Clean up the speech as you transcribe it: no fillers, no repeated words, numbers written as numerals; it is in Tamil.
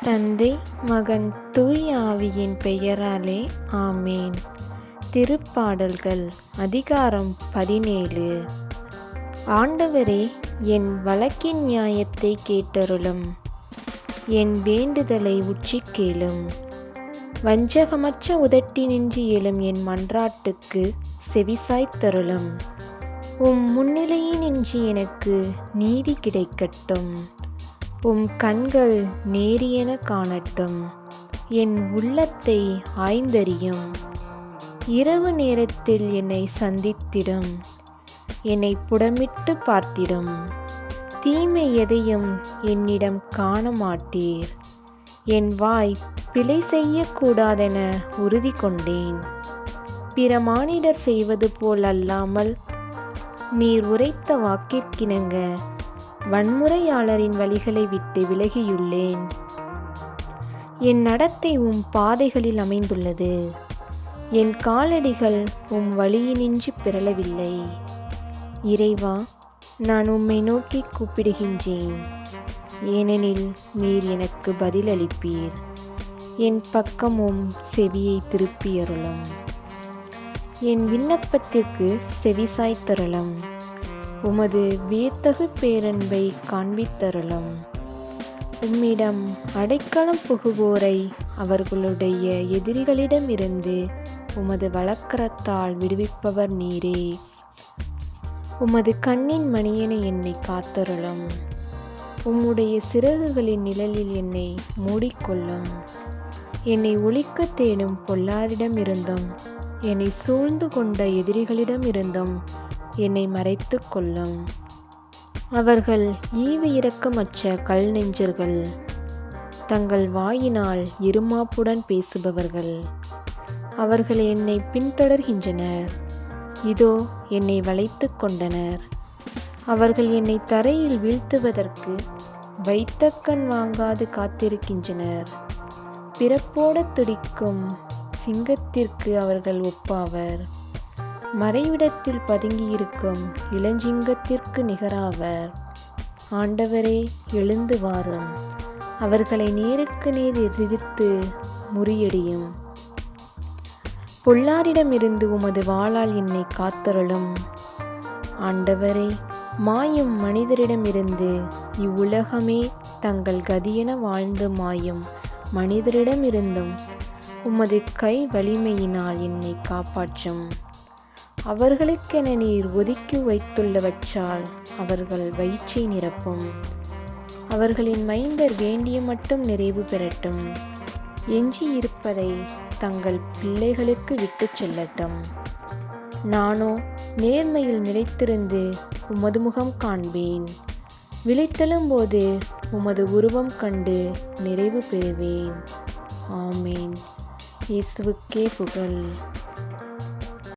தந்தை, மகன், தூய ஆவியின் பெயராலே ஆமேன். திருப்பாடல்கள் அதிகாரம் 17. ஆண்டவரே, என் வழக்கின் நியாயத்தை கேட்டருளும், என் வேண்டுதலை உற்றிக் கேளும். வஞ்சகமற்ற உதட்டினின்று எழும் என் மன்றாட்டுக்கு செவிசாய்த்தருளும். முன்னிலையினின்று எனக்கு நீதி கிடைக்கட்டும். கண்கள் நேரியென காணட்டும். என் உள்ளத்தை ஆய்ந்தறியும். இரவு நேரத்தில் என்னை சந்தித்திடும். என்னை புடமிட்டு பார்த்திடும். தீமை எதையும் என்னிடம் காண மாட்டீர். என் வாய் பிழை செய்யக்கூடாதென உறுதி கொண்டேன். பிற மானிடர் செய்வது போல் அல்லாமல் நீர் உரைத்த வாக்கிற்கிணங்க வன்முறையாளரின் வழிகளை விட்டு விலகியுள்ளேன். என் நடத்தை பாதைகளில் அமைந்துள்ளது. என் காலடிகள் வழியினின்று பிறழவில்லை. இறைவா, நான் உம்மை நோக்கி கூப்பிடுகின்றேன். ஏனெனில் நீர் எனக்கு பதிலளிப்பீர். என் பக்கம் செவியை திருப்பியருளும். என் விண்ணப்பத்திற்கு செவிசாய்த்தருளும். உமது வியத்தகு பேரன்பை காண்பித்தருளும். உம்மிடம் அடைக்கலம் புகுவோரை அவர்களுடைய எதிரிகளிடமிருந்து உமது வலக்கரத்தால் விடுவிப்பவர் நீரே. உமது கண்ணின் மணியென என்னை காத்தருளும். உம்முடைய சிறகுகளின் நிழலில் என்னை மூடிக்கொள்ளும். என்னை ஒழிக்க தேடும் பொல்லாரிடமிருந்தும் என்னை சூழ்ந்து கொண்ட எதிரிகளிடமிருந்தும் என்னை மறைத்து கொள்ளும். அவர்கள் ஈவு இரக்கமற்ற கல் நெஞ்சர்கள். தங்கள் வாயினால் இருமாப்புடன் பேசுபவர்கள். அவர்கள் என்னை பின்தொடர்கின்றனர். இதோ என்னை வளைத்து கொண்டனர். அவர்கள் என்னை தரையில் வீழ்த்துவதற்கு வைத்த கண் வாங்காது காத்திருக்கின்றனர். பிறப்போட துடிக்கும் சிங்கத்திற்கு அவர்கள் ஒப்பாவர். மறைவிடத்தில் பதுங்கியிருக்கும் இளஞ்சிங்கத்திற்கு நிகராவர். ஆண்டவரே, எழுந்து வாரும். அவர்களை நேருக்கு நேர் எதிர்த்து முறியடியும். பொல்லாரிடமிருந்து உமது வாளால் என்னை காத்தருளும். ஆண்டவரே, மாயும் மனிதரிடமிருந்து இவ்வுலகமே தங்கள் கதியென வாழ்ந்து மாயும் மனிதரிடமிருந்தும் உமது கை வலிமையினால் என்னை காப்பாற்றும். அவர்களுக்கென நீர் ஒதுக்கி வைத்துள்ளவற்றால் அவர்கள் வயிற்றை நிரப்பும். அவர்களின் மைந்தர் வேண்டிய மட்டும் நிறைவு பெறட்டும். எஞ்சியிருப்பதை தங்கள் பிள்ளைகளுக்கு விட்டுச் செல்லட்டும். நானோ நேர்மையில் நிலைத்திருந்து உமது முகம் காண்பேன். விழித்தெழும்போது உமது உருவம் கண்டு நிறைவு பெறுவேன். ஆமேன். இயேசுவுக்கே புகழ்.